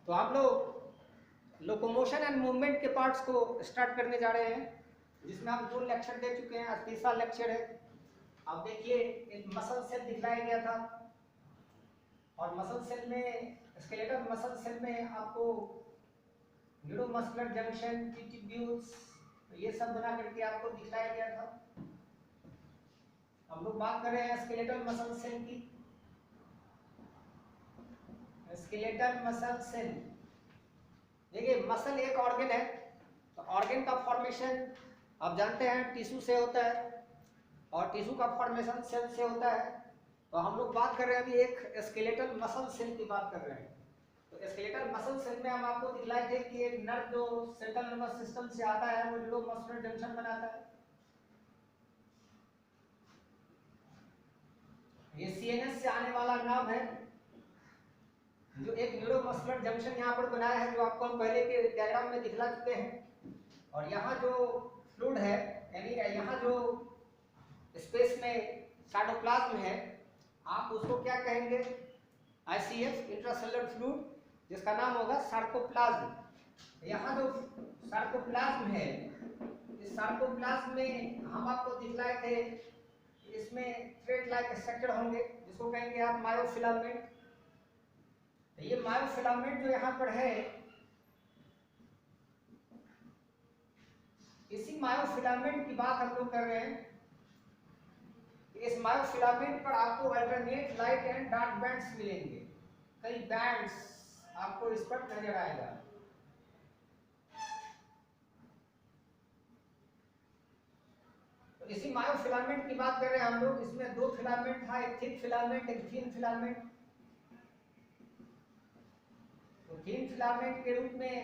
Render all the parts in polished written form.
तो आप लोग लोकोमोशन एंड मूवमेंट के पार्ट्स को स्टार्ट करने जा रहे हैं, जिसमें हम 2 लेक्चर दे चुके हैं। आज तीसरा लेक्चर है। आप देखिए, एक मसल सेल दिखलाया गया था और मसल सेल में, स्केलेटल मसल सेल में आपको न्यूरोमस्कुलर जंक्शन, ट्यूब्यूल्स, ये सब बना करके आपको दिखलाया गया था। हम लोग बात कर रहे हैं स्केलेटल मसल सेल की। स्केलेटल मसल सेल, देखिए मसल एक ऑर्गन है, तो ऑर्गन का फॉर्मेशन आप जानते हैं टिश्यू से होता है और टिश्यू का फॉर्मेशन सेल से होता है। तो हम लोग बात कर रहे हैं अभी एक स्केलेटल मसल सेल की बात कर रहे हैं। तो स्केलेटल मसल सेल में हम आपको दिखलाए थे कि एक नर्व जो सेंट्रल नर्वस सिस्टम से आता है वो न्यूरोमस्कुलर जंक्शन बनाता है। ये सीएनएस से आने वाला नर्व है जो एक न्यूरोमस्कुलर जंक्शन यहाँ पर बनाया है, जो आपको हम पहले के डायग्राम में दिखला चुके हैं। और यहाँ जो फ्लूइड है, यानी यहाँ जो स्पेस में साइटोप्लाज्म है, आप उसको क्या कहेंगे? आईसीएफ, इंट्रासेलुलर फ्लूइड, जिसका नाम होगा सार्कोप्लाज्म। यहाँ जो सार्कोप्लाज्म है, इस सार्कोप्लाज्म में हम आपको दिखलाए थे इसमें थ्रेड लाइक स्ट्रक्चर होंगे, जिसको कहेंगे आप मायोफिलामेंट। ये मायोफिलामेंट जो यहाँ पर है, इसी मायोफिलामेंट की बात हम लोग कर रहे हैं। इस मायोफिलामेंट पर आपको alternate light and dark bands मिलेंगे। कई बैंड्स आपको इस पर नजर आएगा। तो इसी मायोफिलामेंट की बात कर रहे हैं हम लोग। इसमें 2 फिलामेंट था, एक थिक फिलामेंट, एक थिन फिलामेंट। तो थिन फिलामेंट के रूप में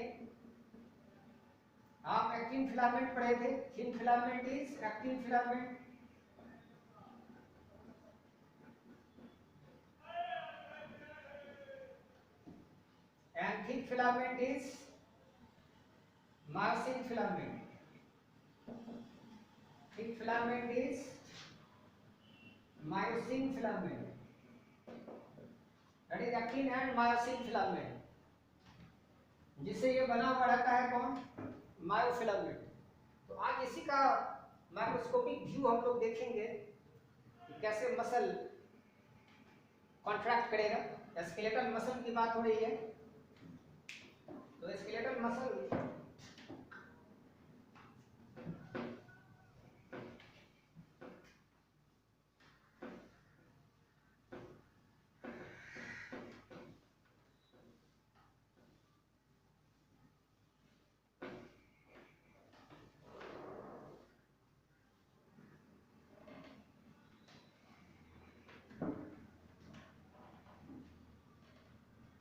आप एक्टिन फिलामेंट पढ़े थे। Thin filament is actin filament. And thick filament is myosin filament. Thick filament is myosin filament. That is actin and myosin filament. जिससे ये बना हुआ रहता है कौन? मायोफिलामेंट। तो आज इसी का माइक्रोस्कोपिक व्यू हम लोग देखेंगे कि कैसे मसल कॉन्ट्रैक्ट करेगा। स्केलेटल मसल की बात हो रही है, तो स्केलेटल मसल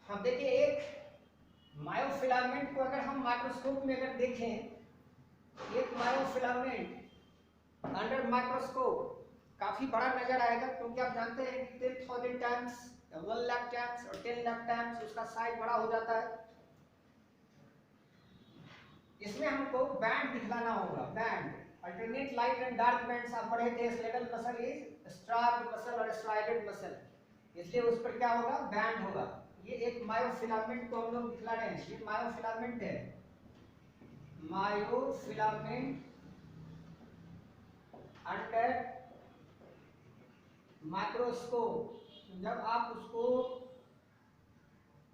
हम देखिए, एक मायोफिलामेंट को अगर हम माइक्रोस्कोप में अगर देखें, एक मायोफिलामेंट अंडर माइक्रोस्कोप काफी बड़ा नजर आएगा, क्योंकि आप जानते हैं कि 10,000 टाइम्स, 1 लाख टाइम्स और 10 लाख टाइम्स उसका साइज बड़ा हो जाता है। इसमें हमको बैंड दिखलाना होगा, band, alternate light and dark bands आप पढ़े थे। स्केलेटल मसल इज स्ट्राप्ड मसल और स्ट्राइडेड मसल, इसलिए उस पर क्या होगा? बैंड होगा। ये एक मायोफिलामेंट को हम लोग दिखला रहे हैं। ये मायोफिलामेंट है, मायोफिलामेंट अंडर माइक्रोस्कोप। जब आप उसको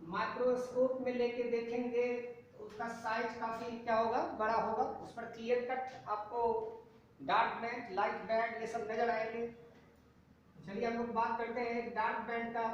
माइक्रोस्कोप में लेके देखेंगे तो उसका साइज काफी क्या होगा? बड़ा होगा। उस पर क्लियर कट आपको डार्क बैंड, लाइट बैंड, ये सब नजर आएंगे। चलिए हम लोग बात करते हैं एक डार्क बैंड का।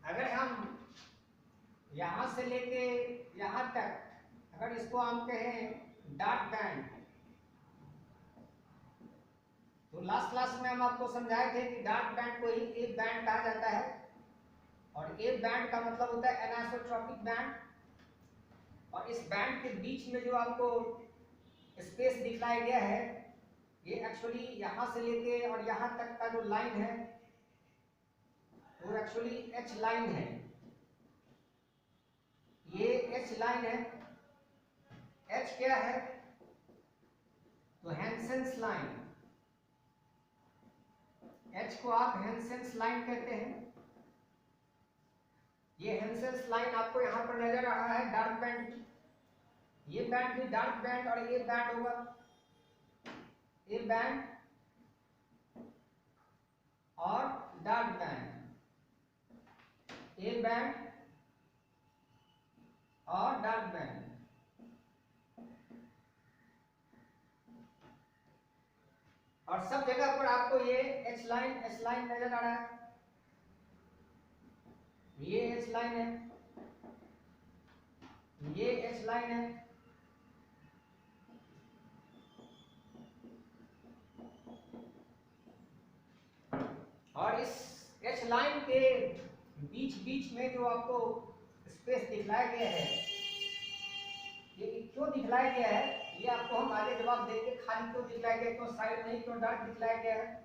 अगर हम यहां से लेके यहां तक, अगर इसको हम कहें डार्क बैंड, तो लास्ट क्लास में हम आपको समझाए थे कि डार्क बैंड को ही ए बैंड कहा जाता है, और ए बैंड का मतलब होता है एनिसोट्रॉपिक बैंड। और इस बैंड के बीच में जो आपको स्पेस दिखलाया गया है, ये एक्चुअली यहां से लेके और यहां तक का जो लाइन है वो एक्चुअली एच लाइन है। ये एच लाइन है। एच क्या है? तो हैंसेन्स लाइन। एच को आप हैंसेन्स लाइन कहते हैं। ये हैंसेन्स लाइन आपको यहां पर नजर आ रहा है डार्क बैंड की। ये बैंड भी डार्क बैंड और ये बैंड होगा ए बैंड और डार्क बैंड, ए बैंड और डार्क बैंड। और सब जगह पर आपको ये एच लाइन नजर आ रहा है। ये एच लाइन है, ये एच लाइन है, और इस एच लाइन के बीच बीच में जो आपको स्पेस दिखलाया गया है, ये क्यों दिखलाया गया है ये आपको हम आगे जवाब देंगे। खाली क्यों दिखलाया गया, क्यों साइड नहीं, क्यों डार्क दिखलाया गया है,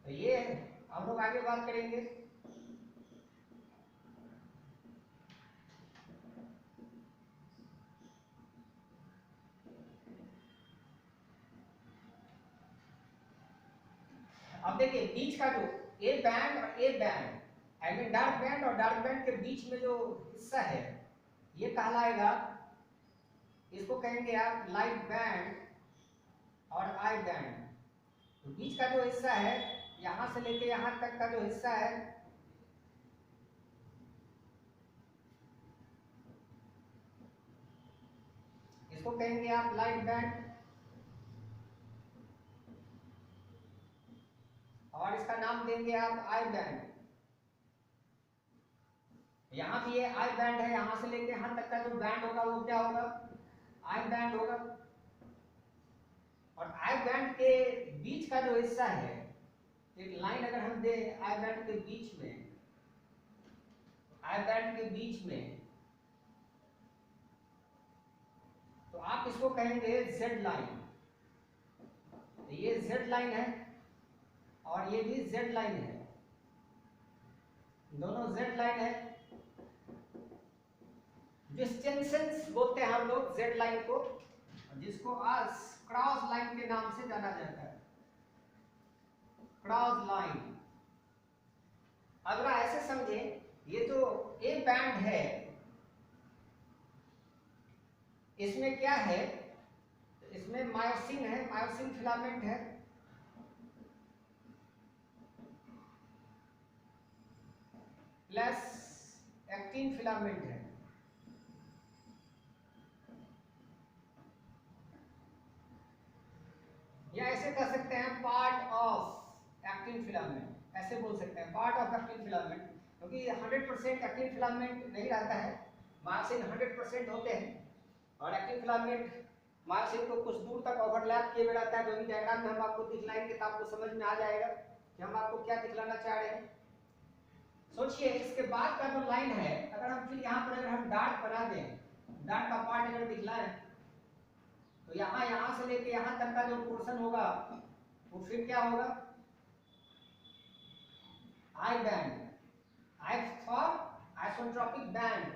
तो ये हम लोग आगे बात करेंगे। अब देखिए बीच का जो ए बैंड और A band, I mean dark band और डार्क बैंड के बीच में जो हिस्सा है ये कहलाएगा, इसको कहेंगे आप लाइट बैंड और आई बैंड। तो बीच का जो हिस्सा है, यहां से लेके यहां तक का जो हिस्सा है, इसको कहेंगे आप लाइट बैंड, और इसका नाम देंगे आप आई बैंड। यहां भी ये आई बैंड है, यहां से लेके यहां तक का जो बैंड होगा वो क्या होगा? आई बैंड होगा। और आई बैंड के बीच का जो हिस्सा है, एक लाइन अगर हम दे आई बैंड के बीच में, आई बैंड के बीच में, तो आप इसको कहेंगे जेड लाइन। ये जेड लाइन है और ये भी जेड लाइन है, दोनों जेड लाइन है। डिस्टेंसेस बोलते हैं हम लोग जेड लाइन को, जिसको आज क्रॉस लाइन के नाम से जाना जाता है, क्रॉस लाइन। अगर ऐसे समझे, ये जो ए बैंड है इसमें क्या है? इसमें मायोसिन है, मायोसिन फिलामेंट है, प्लस एक्टिन फिलामेंट है। या ऐसे कह सकते हैं पार्ट ऑफ एक्टिन फिलामेंट, ऐसे बोल सकते हैं पार्ट ऑफ एक्टिन फिलामेंट, क्योंकि 100% एक्टिन फिलामेंट नहीं रहता है, मायोसिन 100% होते हैं। और एक्टिन फिलामेंट मायोसिन को कुछ दूर तक ओवरलैप किए हुए रहता है, जो भी डायग्राम में हम आपको दिखलाएंगे तो आपको समझ में आ जाएगा कि हम आपको क्या दिखलाना चाह रहे हैं। सोचिए इसके बाद का जो लाइन है, अगर हम फिर यहाँ पर अगर हम डार्क बना दें, डार्क का पार्ट अगर दिखलाएं, तो यहाँ से लेके यहाँ तक का जो पोर्शन होगा वो फिर क्या होगा? I band, I for isotropic band,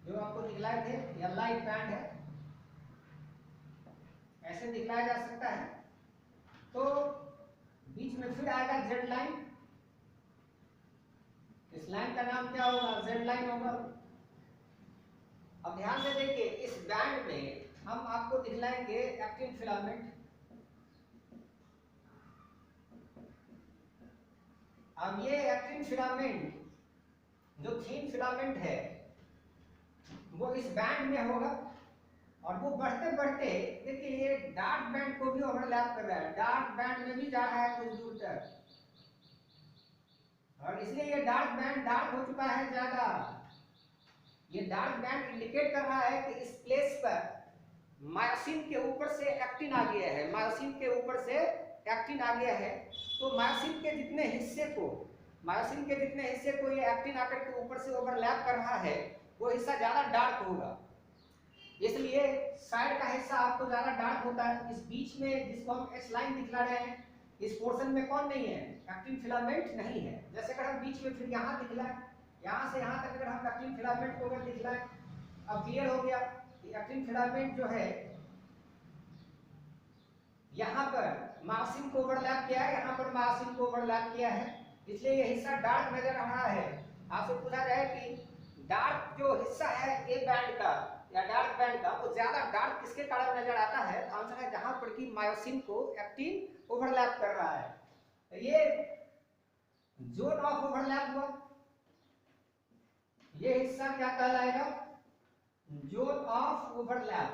जो आपको दिखलाए थे, या लाइट बैंड है, ऐसे दिखलाया जा सकता है। तो बीच में फिर आएगा जेड लाइन, इस लाइन का नाम क्या होगा? जेड लाइन होगा। अब ध्यान से देखिए, इस बैंड में हम आपको दिखलाएंगे एक्टिन फिलामेंट। अब ये एक्टिन फिलामेंट जो थीन फिलामेंट है वो इस बैंड में होगा, और वो बढ़ते बढ़ते देखिए ये डार्क बैंड को भी ओवरलैप कर रहा है, डार्क बैंड में भी जा रहा है कुछ दूर तक, और इसलिए ये डार्क बैंड डार्क हो चुका है ज्यादा। ये डार्क बैंड इंडिकेट कर रहा है कि इस प्लेस पर मायोसिन के ऊपर से एक्टिन आ गया है, मायोसिन के ऊपर से एक्टिन आ गया है, तो मायोसिन के जितने हिस्से को ये एक्टिन आकर के ऊपर से ओवरलैप कर रहा है, वो हिस्सा ज्यादा डार्क होगा। इसलिए साइड का हिस्सा आपको ज्यादा डार्क होता है। इस बीच में जिसको हम एच लाइन दिखला रहे हैं, इस पोर्शन में कौन नहीं है, एक्टिन फिलामेंट नहीं है। जैसे अगर हम बीच में फिर यहाँ दिखला है, यहाँ से यहाँ तक अगर हम एक्टिन फिलामेंट को अगर दिखला है, अब क्लियर हो गया कि एक्टिन फिलामेंट जो है यहाँ पर मायोसिन को ओवरलैप किया है, यहाँ पर मायोसिन को ओवरलैप किया है, इसलिए ये हिस्सा डार्क नजर आ रहा है। आपसे पूछा जाए कि डार्क जो हिस्सा है ए बैंड का या डार्क बैंड का, वो ज्यादा डार्क किसके कारण नजर आता है, तो आंसर है जहां पर कि मायोसिन को एक्टिन ओवरलैप कर रहा है। तो ये जोन ऑफ ओवरलैप हुआ, ये हिस्सा क्या कहलाएगा, जोन ऑफ ओवरलैप,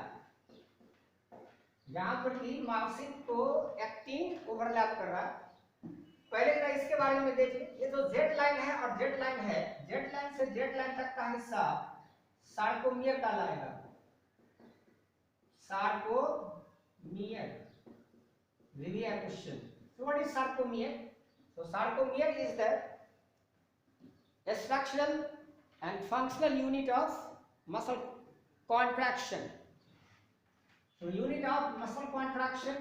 जहां पर कि मायोसिन को एक्टिन ओवरलैप कर रहा है। पहले जरा इसके बारे में देखिए, ये जो जेड लाइन है और जेड लाइन है, जेड लाइन से जेड लाइन तक का हिस्सा सार्कोमियर कहलाएगा, sarcomere. Really a question. So what is sarcomere? So sarcomere is the structural and functional unit of muscle contraction. So unit of muscle contraction,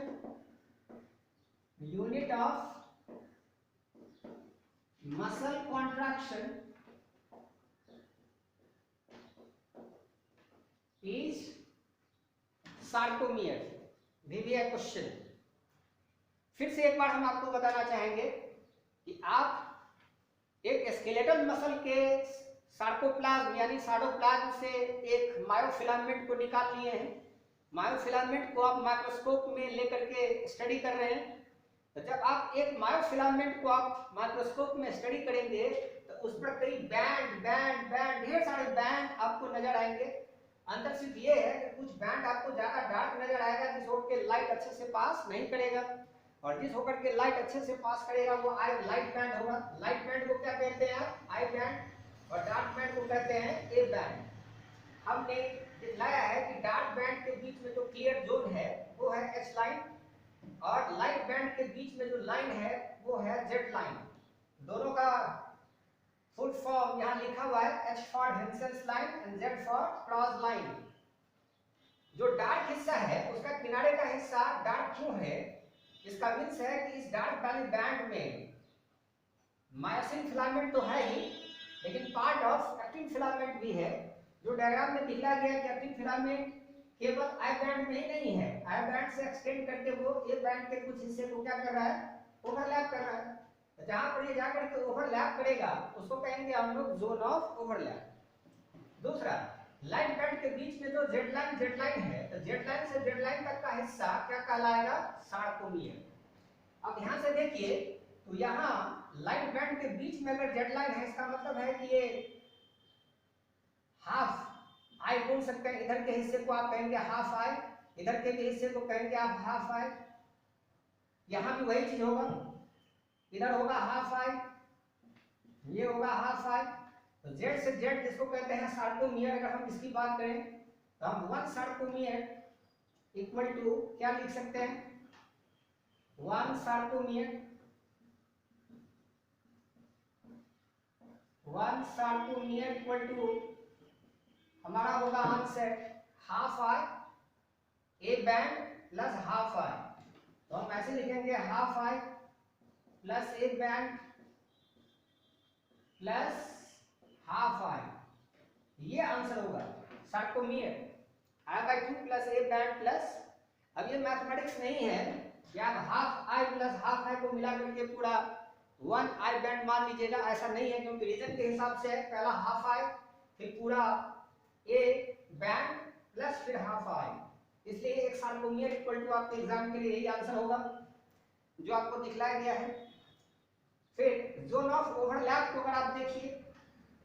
unit of muscle contraction is sarcomere. Really a question. फिर से एक बार हम आपको बताना चाहेंगे कि आप एक स्केलेटल मसल के सार्कोप्लाज्म यानी सार्डोप्लाज्म से एक मायोफिलामेंट को निकाल लिए हैं। मायोफिलामेंट को आप माइक्रोस्कोप में लेकर के स्टडी कर रहे हैं। तो जब आप एक मायोफिलामेंट को आप माइक्रोस्कोप में स्टडी करेंगे तो उस पर कई बैंड बैंड बैंड ढेर सारे बैंड आपको नजर आएंगे। अंतर सिर्फ ये है कि कुछ बैंड आपको ज्यादा डार्क नजर आएगा, जिस होकर के लाइट अच्छे से पास नहीं करेगा, और जिस होकर के लाइट अच्छे से पास करेगा वो आई लाइट बैंड होगा। लाइट बैंड को क्या कहते हैं आप, आई बैंड, और डार्क बैंड को कहते हैं ए बैंड। हमने दिखाया है कि डार्क बैंड के बीच में जो क्लियर जोन है वो है एच लाइन, और लाइट बैंड के बीच में जो लाइन है वो है जेड लाइन। दोनों का फुल फॉर्म यहाँ लिखा हुआ है, H for Hensen's line and Z for cross line. जो डार्क हिस्सा है उसका किनारे का हिस्सा डार्क क्यों है, इसका मीन्स है कि इस डार्क वाले बैंड में मायोसिन फिलामेंट तो है ही, लेकिन पार्ट ऑफ एक्टिन फिलामेंट भी है। जो डायग्राम में दिखाया गया कि एक्टिन फिलामेंट केवल आई बैंड में ही नहीं है, आई बैंड से एक्सटेंड करके वो ए बैंड के कुछ हिस्से को क्या कर रहा है, ओवरलैप कर रहा है। तो जहां पर ये जाकर के ओवरलैप करेगा उसको कहेंगे हम लोग जोन ऑफ ओवरलैप। दूसरा, लाइट बैंड के बीच में जो जेड लाइन है, तो जेड लाइन से जेड लाइन तक का हिस्सा क्या कहलाएगा, सार्कोमियर। अब ध्यान से देखिए, तो यहाँ लाइट बैंड के बीच में अगर जेड लाइन है, इसका मतलब है कि ये हाफ आई बोल सकते हैं। इधर के हिस्से को आप कहेंगे हाफ आई, इधर के हिस्से को कहेंगे आप हाफ आई। यहाँ भी वही चीज होगा, इधर होगा हाफ आई, ये होगा हाफ आई। तो जेड से जेड जिसको कहते हैं सार्कोमियर, अगर हम इसकी बात करें तो हम वन सार्कोमियर इक्वल टू क्या लिख सकते हैं, वन सार्कोमियर इक्वल टू हमारा होगा answer half I A band plus half I. तो हम ऐसे लिखेंगे half I plus A band plus half I, ये आंसर होगा sarcomere. I by 2 plus A band plus, अब ये मैथमेटिक्स नहीं है कि आप half I plus half I को मिला करके पूरा वन आई बैंड मान लीजिएगा, ऐसा नहीं है, क्योंकि रीजन के हिसाब से पहला हाफ आई फिर पूरा ए बैंड प्लस फिर हाफ आई। इसलिए एक सार्कोमियर इक्वल टू आपके एग्जाम के लिए यही आंसर होगा जो आपको दिखलाया गया है। फिर जोन ऑफ ओवरलैप को अगर आप देखिए,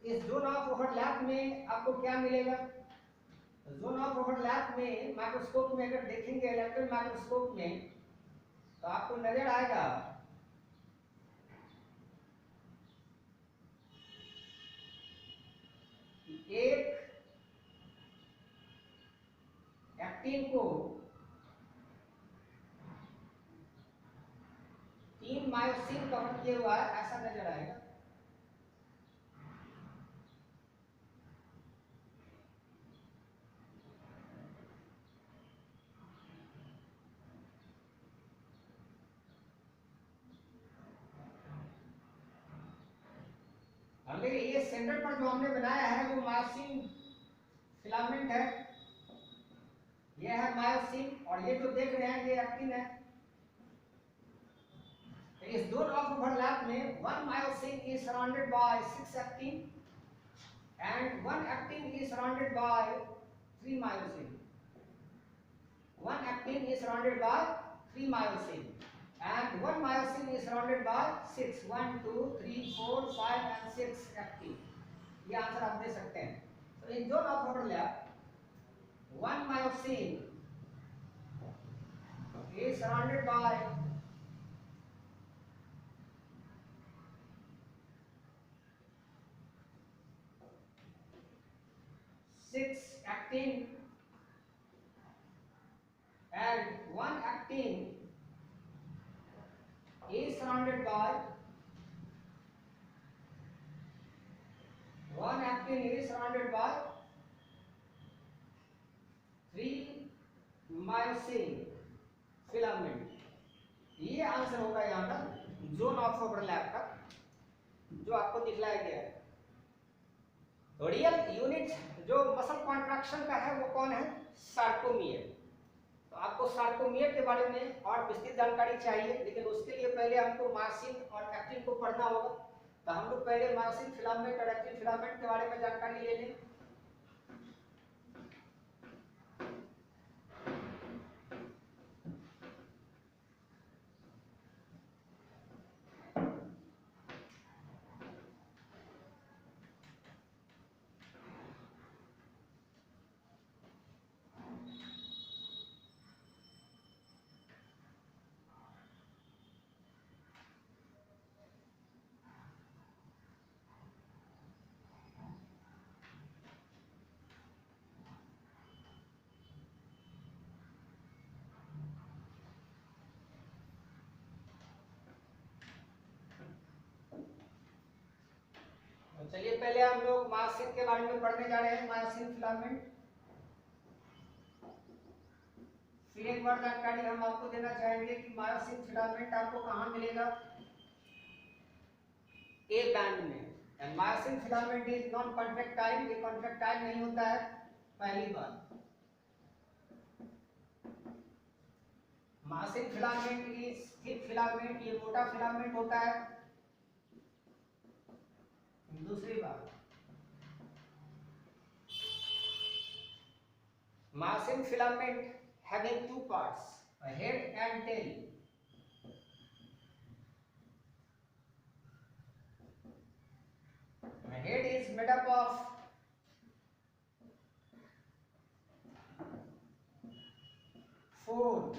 इस जोन ऑफ ओवरलैप में आपको क्या मिलेगा, जोन ऑफ ओवरलैप में माइक्रोस्कोप में अगर देखेंगे इलेक्ट्रॉन माइक्रोस्कोप में तो आपको नजर आएगा एक एक्टिन को 3 मायोसिन कवर किए हुआ है ऐसा नजर आएगा। अब देखिए ये सेंटर पर जो हमने बनाया है वो मायोसिन फिलामेंट है, ये है मायोसिन, और ये जो देख रहे हैं ये एक्टिन है। तो इस दोनों ऑफ ओवरलैप में 1 myosin is surrounded by 6 actin and 1 actin is surrounded by 3 myosin. 1 actin is surrounded by 3 myosin and 1 myosin is surrounded by 6. 1 2 3 4 5 and 6 actin. ये आंसर आप दे सकते हैं। तो इन दोनों of overlap 1 myosin is surrounded by 6 actin and 1 actin is surrounded by 3 myosin filament. ये answer होगा यहाँ का जोन ऑफ ओवरलैप का जो आपको दिखलाया गया है। तो रियल यूनिट जो मसल कॉन्ट्रैक्शन का है वो कौन है? सार्कोमियर। तो आपको सार्कोमियर के बारे में और विस्तृत जानकारी चाहिए, लेकिन उसके लिए पहले हमको मायोसिन और एक्टिन को पढ़ना होगा। तो हम लोग पहले मायोसिन फिलामेंट और एक्टिन फिलामेंट के बारे में जानकारी ले लें। चलिए पहले हम लोग मायोसिन के बारे में पढ़ने जा रहे हैं, मायोसिन फिलामेंट। फिर एक बार जानकारी हम आपको देना चाहेंगे कि मायोसिन फिलामेंट आपको कहाँ मिलेगा? ए बैंड में। And myosin filament is non contractile, ये कॉन्ट्रैक्टाइल नहीं होता है, पहली बात। Myosin filament is thick filament, ये मोटा फिलामेंट होता है। दूसरी बात, myosin filament having two parts, a head and tail. The head is made up of 4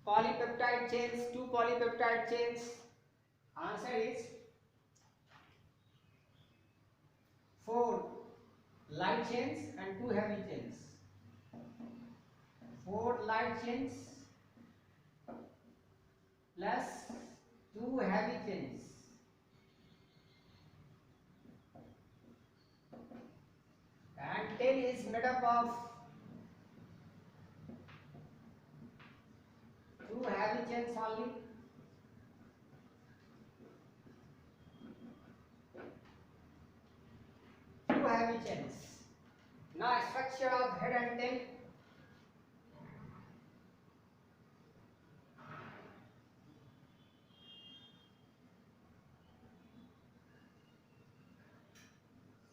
polypeptide chains, 2 polypeptide chains. Answer is 4 light chains and 2 heavy chains. 4 light chains plus 2 heavy chains. And tail is made up of 2 heavy chains only. Two heavy chains. Now structure of head and tail.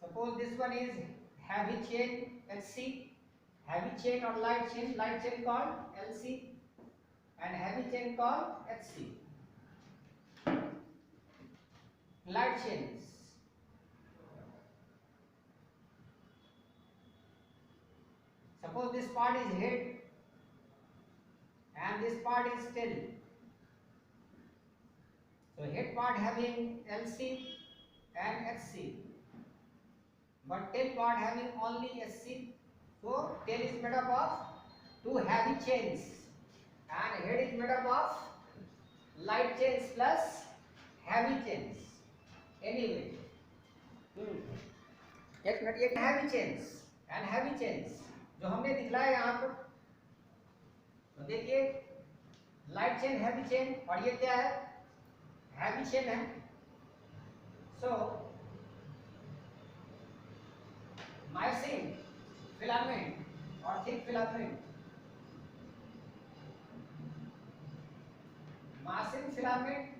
Suppose this one is heavy chain LC, heavy chain or light chain called LC, and heavy chain called HC. Light chains. Suppose this part is head and this part is tail. So head part having LC and HC, but tail part having only SC. So tail is made up of two heavy chains, and head is made up of light chains plus heavy chains. Anyway, एक minute, ये heavy chains and heavy chains जो हमने दिखलाया यहाँ पर, तो देखिए light chain, heavy chain, और ये क्या है, हैवी चेन है. सो मायोसिन फिलामेंट और thick filament, myosin filament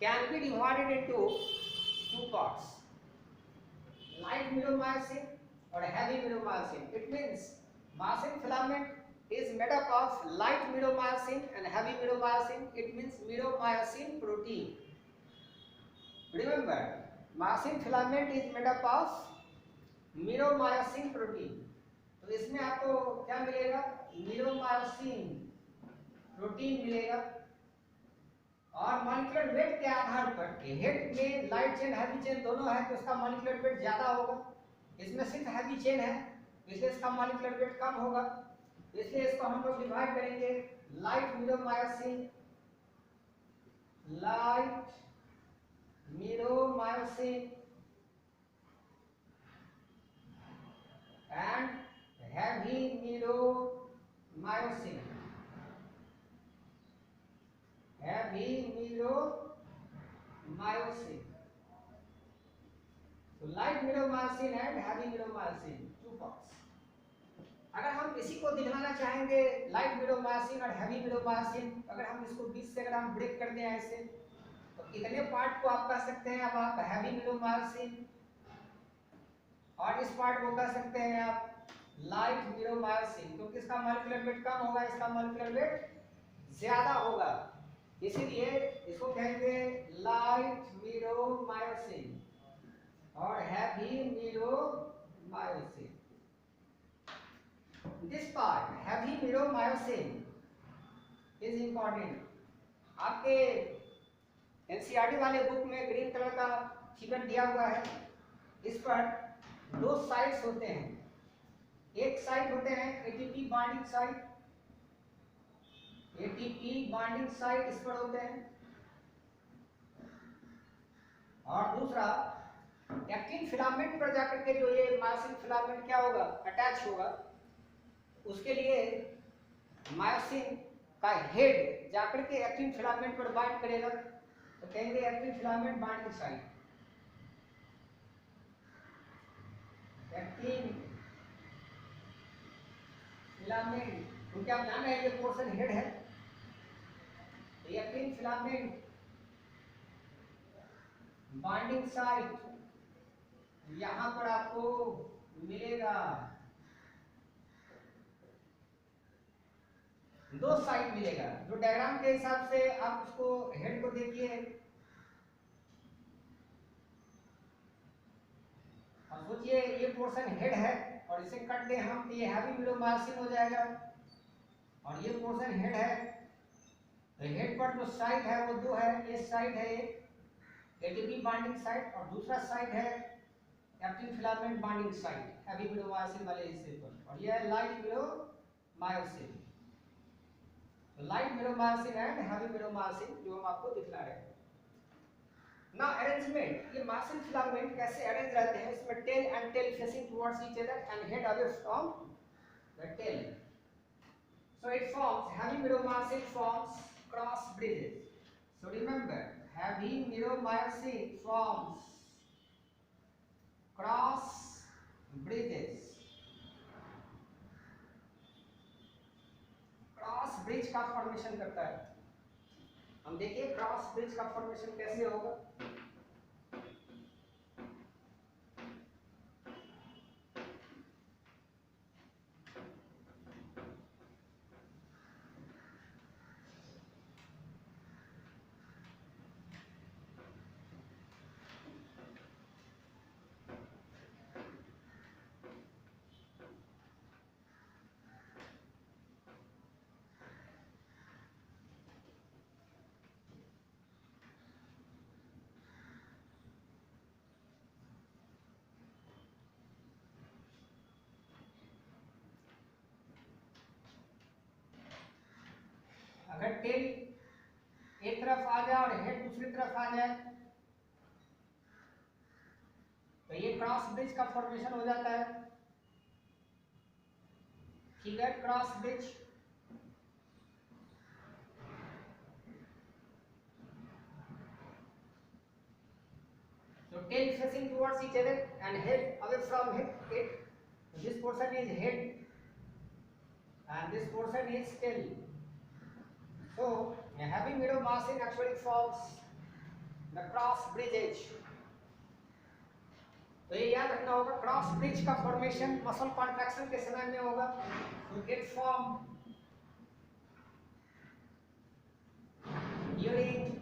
can be divided into two parts, light myosin or heavy myosin. It means myosin filament is made up of light myosin and heavy myosin. It means myosin protein. Remember, myosin filament is made up of myosin protein. तो इसमें आपको क्या मिलेगा, myosin protein मिलेगा. और molecular weight के आधार पर head में लाइट चेन हैवी चेन दोनों है, तो इसका मॉलिक्यूलर वेट ज्यादा होगा. इसमें सिर्फ हैवी चेन है, इसलिए इसका मॉलिक्यूलर वेट कम होगा. इसलिए इसको हम लोग डिवाइड करेंगे light meromyosin, light meromyosin and heavy meromyosin. Heavy myosin. So light myosin and heavy myosin, two parts. अगर हम इसी को दिखलाना चाहेंगे लाइट myosin और heavy myosin, अगर हम इसको बीच से अगर हम ब्रेक कर दें ऐसे, तो इतने पार्ट को आप कह सकते हैं अब आप heavy myosin, और इस पार्ट को कह सकते हैं आप लाइट myosin, क्योंकि इसका मॉलिक्यूलर वेट कम होगा, इसका मॉलिक्यूलर वेट ज्यादा होगा. इसीलिए इसको कहेंगे लाइट मिरोमायोसिन और heavy meromyosin. This part heavy meromyosin is important. आपके एनसीईआरटी वाले बुक में ग्रीन कलर का फिगर दिया हुआ है. इस पर दो साइड्स होते हैं. एक साइड होते हैं ATP binding side, ATP binding site इस पर होते हैं, और दूसरा एक्टिन फिलामेंट पर जाकर के जो ये मायोसिन फिलामेंट क्या होगा, अटैच होगा. उसके लिए मायोसिन का हेड जाकर के एक्टिन फिलामेंट पर बाइंड करेगा, तो कहेंगे actin filament binding site. Actin filament, क्योंकि आप जान रहे हैं ये पोर्शन हेड है, एक्टिन फिलामेंट बाइंडिंग साइट यहां पर आपको मिलेगा. दो साइड मिलेगा, जो डायग्राम के हिसाब से आप उसको हेड को देखिए. अब सोचिए ये पोर्शन हेड है और इसे कट दें हम, तो ये हैवी मिरोमायोसिन हो जाएगा, और ये पोर्शन हेड है. तो हेड पर जो साइट है वो दो है. ये साइट है एक एटीपी बाइंडिंग साइट, और दूसरा साइट है actin filament binding site heavy meromyosin वाले हिस्से पर, और ये है लाइट मिरोमायोसिन. तो light meromyosin and heavy meromyosin जो हम आपको दिखला रहे हैं. ना अरेंजमेंट, ये मायोसिन फिलामेंट कैसे अरेंज रहते हैं, इसमें tail and tail facing towards each other and head away from the tail. So it forms, heavy myosin forms cross bridges. So remember, heavy myosin forms cross bridges. Cross bridge का formation करता है. हम देखिए cross bridge का formation कैसे होगा. दूसरी तरफ आ जाए तो ये क्रॉस ब्रिज का फॉर्मेशन हो जाता है। ठीक है, cross bridge. So tail facing towards each other and head away from it. This portion is head and this portion is tail. So having middle margin actually forms the cross bridge edge. तो ये याद रखना होगा, cross bridge का formation muscle contraction के समय में होगा। तो it form during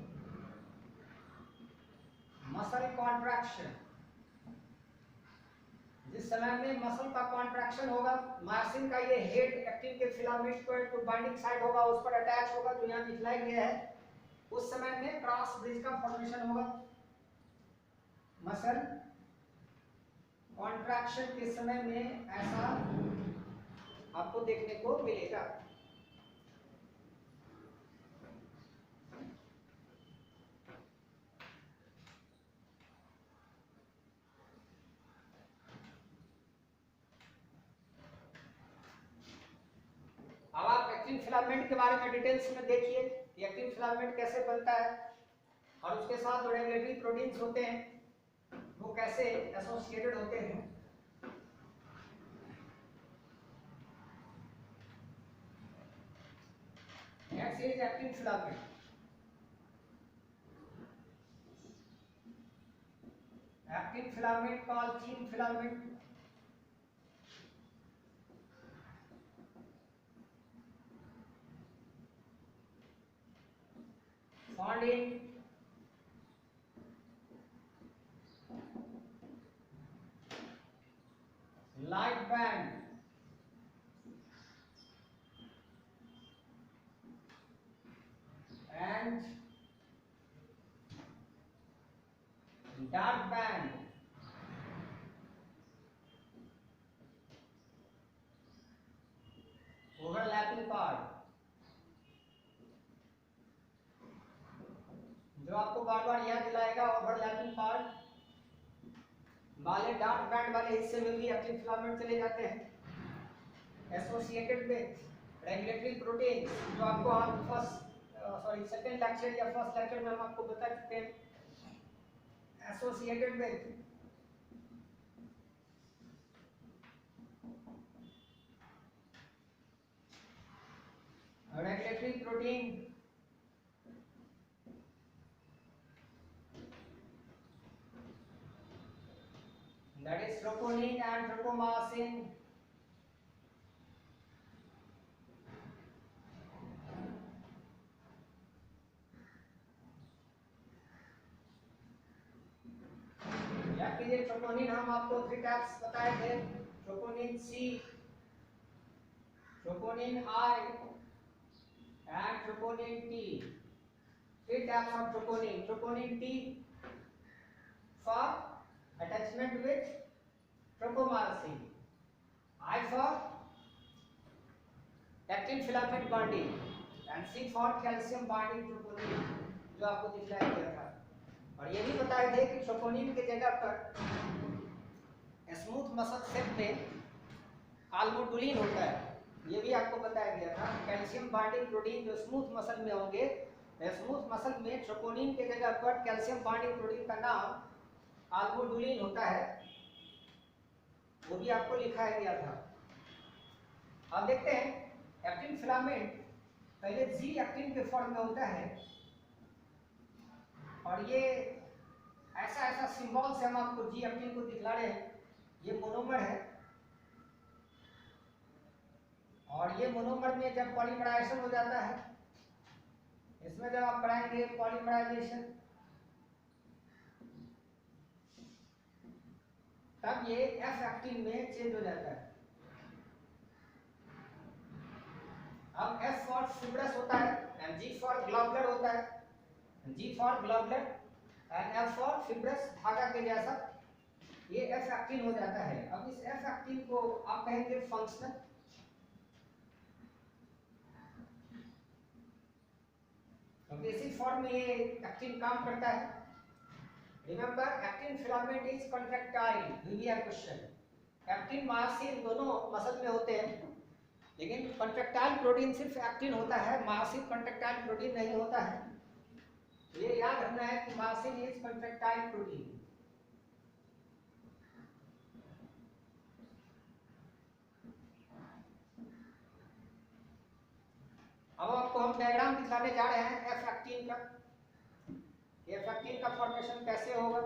muscle contraction. जिस समय में मसल का कॉन्ट्रैक्शन होगा, मार्जिन का ये हेड एक्टिन के फिलामेंट पर जो बाइंडिंग साइड होगा उस पर अटैच होगा, जो यहाँ दिखलाया गया है, उस समय में क्रॉस ब्रिज का फॉर्मेशन होगा। मसल कॉन्ट्रैक्शन के समय में ऐसा आपको देखने को मिलेगा। अब आप एक्टिन फिलामेंट के बारे में डिटेल्स में देखिए, एक्टिन फिलामेंट कैसे बनता है और उसके साथ जो रेगुलेटरी प्रोटीन्स होते हैं वो कैसे एसोसिएटेड होते हैं। Next is actin filament. Actin filament called thin filament. found in light band and dark band overlapping part। जो आपको बार बार याद दिलाएगा ओवरलैपिंग पार्ट वाले डार्क बैंड वाले हिस्से में भी एक्टिन फिलामेंट चले जाते हैं एसोसिएटेड विद रेगुलेटरी प्रोटीन, जो आपको हम सेकंड लेक्चर या फर्स्ट लेक्चर में हम आपको बता चुके हैं। Associated with regulatory protein that is troponin and tropomyosin, या कि ये ट्रोपोनिन हम आपको 3 टाइप्स बताए थे, troponin C, troponin I and troponin T. 3 types of troponin. Troponin T for attachment with tropomyosin, I for actin filament bonding and C for calcium bonding troponin, जो आपको दिखलाया गया था। और ये भी बताए थे कि ट्रोपोनिन के जगह पर स्मूथ मसल सेट में आल्बुटुलिन होता है, ये भी आपको बताया गया था। कैल्शियम बॉन्डिंग प्रोटीन जो स्मूथ मसल में होंगे, स्मूथ मसल में ट्रोपोनिन के जगह पर कैल्शियम बॉन्डिंग प्रोटीन का नाम आल्बुटुलिन होता है, वो भी आपको लिखाया गया था। अब देखते हैं एक्टिन फिलामेंट पहले जी एक्टिन के फॉर्म में होता है और ये ऐसा ऐसा सिंबल से हम आपको जी एक्टिन को दिखला रहे हैं। ये मोनोमर है और ये मोनोमर में जब पॉलीमराइजेशन हो जाता है, इसमें जब आप पढ़ाएंगे पॉलीमराइजेशन, तब ये एफ एक्टिन में चेंज हो जाता है। अब एफ फॉर फिब्रस होता है एंड जी फॉर ग्लोबुलर होता है, G for globular and F for fibrous, धागा के जैसा, ये एफ एक्टिन हो जाता है। अब इस एफ एक्टिन को आप कहेंगे फंक्शनल, तो बेसिक फॉर्म में ये एक्टिन काम करता है। Remember actin filament is contractile. भी है क्वेश्चन। एक्टिन मायोसिन दोनों मसल में होते हैं, लेकिन कॉन्ट्रैक्टाइल प्रोटीन सिर्फ एक्टिन होता है, मायोसिन कॉन्ट्रैक्टाइल प्रोटीन नहीं होता है। तो ये याद रखना है कि मायोसिन इज कॉन्ट्रैक्टाइल प्रोटीन। अब आपको हम डायग्राम दिखाने जा रहे हैं एफ एक्टिन का। एफ एक्टिन का फॉर्मेशन कैसे होगा।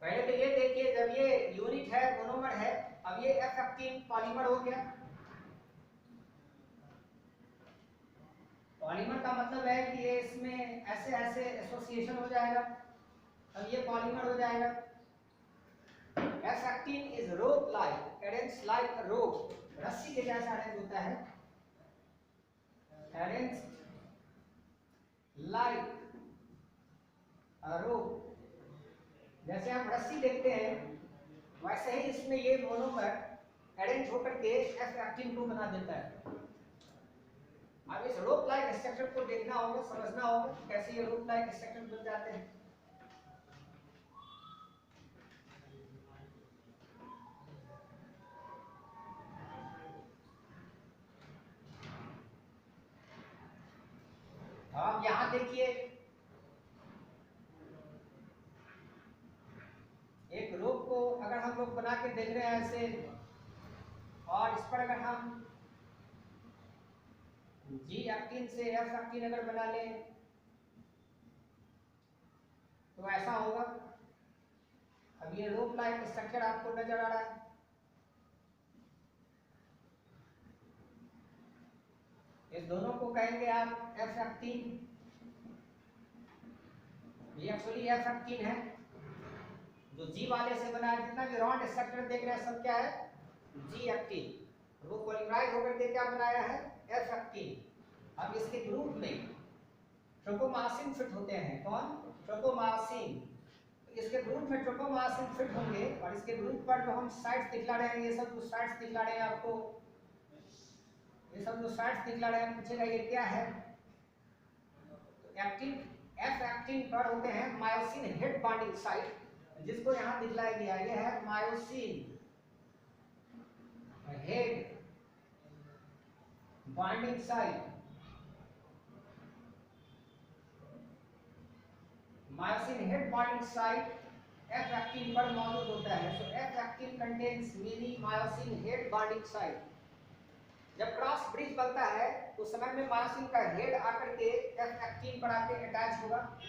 पहले तो ये देखिए, जब ये यूनिट है मोनोमर है, अब ये एफ एक्टिन पॉलीमर हो गया। पॉलीमर का मतलब है कि ये इसमें ऐसे ऐसे एसोसिएशन हो जाएगा, अब ये पॉलीमर हो जाएगा। F actin is rope like, एडेंस लाइक रोप, रस्सी के जैसा अरेंज होता है, एडेंस लाइक रोप। जैसे हम रस्सी देखते हैं वैसे ही इसमें ये मोनोमर अरेंज होकर के एफ एक्टिन को बना देता है। अब इस रोप लाइक स्ट्रक्चर को देखना होगा, समझना होगा कैसे ये रोप लाइक स्ट्रक्चर बन जाते हैं। अब यहां देखिए, एक रोप को अगर हम लोग बना के देख रहे हैं ऐसे, और इस पर अगर हम जी एक्टिन से एफ एक्टिन अगर बना लें तो ऐसा होगा। अब ये रोप लाइक स्ट्रक्चर आपको नजर आ रहा है। इस दोनों को कहेंगे आप एफ एक्टिन। ये एक्चुअली एफ एक्टिन है जो जी वाले से बना है। जितना भी रॉन्ड स्ट्रक्चर देख रहे हैं सब क्या है, जी एक्टिन। वो पॉलीमराइज होकर के क्या बनाया है, एफ एक्टिन। अब इसके ग्रुप में ट्रोपोमासिन फिट होते हैं। कौन, ट्रोपोमासिन। इसके ग्रुप में ट्रोपोमासिन फिट होंगे, और इसके ग्रुप पर जो हम साइट्स दिखला रहे हैं, ये सब जो साइट्स दिखला रहे हैं आपको, ये सब जो साइट्स दिखला रहे हैं, पूछेगा ये क्या है। तो एक्टिन, एफ एक्टिन पर होते हैं मायोसिन हेड बॉन्डिंग साइट, जिसको यहां दिखलाया गया। ये है myosin head bonding site. Myosin head bonding site F actin पर मौजूद होता है। So F actin contains many myosin head bonding site. जब क्रॉस ब्रिज बनता है तो समय में मायोसिन का हेड आकर के एफ एक्टिन पर आके अटैच होगा।